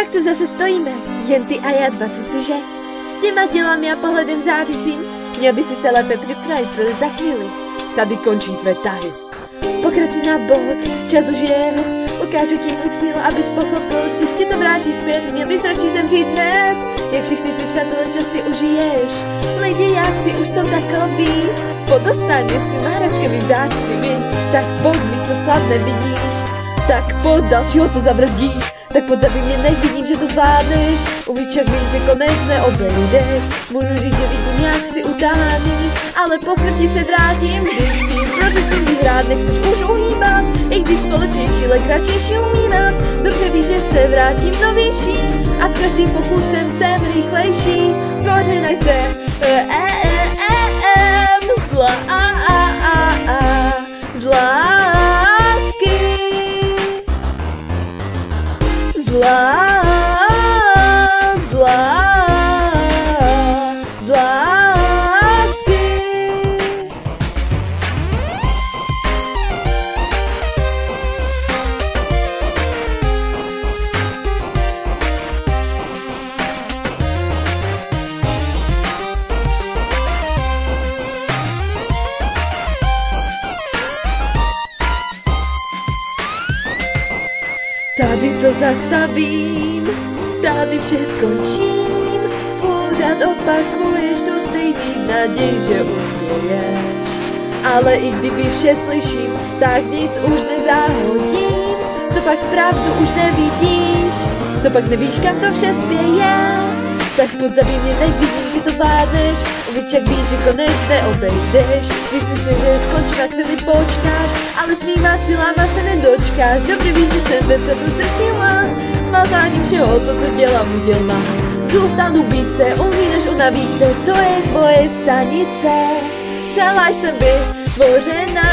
Tak tu zase stojíme, jen ty a já dva cuciže. S těma dělami a pohledem závisím. Měl by si se lépe připravit, protože za chvíli tady končí tvé tahy. Pokrač si na bok, čas už je jeho. Ukážu ti můj cíl, abys pochopil, když ti to vrátí zpět, měl bys radši zemřít hned. Jak všichni ty přátelé, čo si užiješ. Lidi jak ty už jsou takový. Podostaň mě s tím hračkami vzácnými. Tak pojď, místo sklad nevidíš. Tak pojď dalšího, co zavraždíš. Tak pojď zabij mě, nech vidím, že to zvládneš. Uvíček víš, že konec neobejdeš. Můžu říct, že vidím, jak si utáhaný. Ale po smrti se vrátím vždycky. Proč s tím vyhrát, nechceš už uhýbat. I když společnější, ale kratší umírat. Dobře víš, že se vrátím novější. A s každým pokusem jsem rychlejší. Stvořena jsem z lásky. Z lásky. Tady to zastavím, tady vše skončím. Pořád opakuješ to stejný naděj, že uspěješ. Ale i kdyby vše slyším, tak nic už nezahodím. Co pak pravdu už nevidíš, co pak nevíš, kam to vše spěje. Tak pojď zabij mě, nech vidím, že to zvládneš. Uvíček víš, že konec neobejdeš. Myslíš si, že skončí, na chvíli počkáš, ale svýma cílama se nedočkáš. Dobře víš, že jsem se to ztratila. Vázáním všeho to, co dělám, udělám. Zůstanu být se, umíš, unavíš se, to je tvoje stanice. Celá jsem vytvořená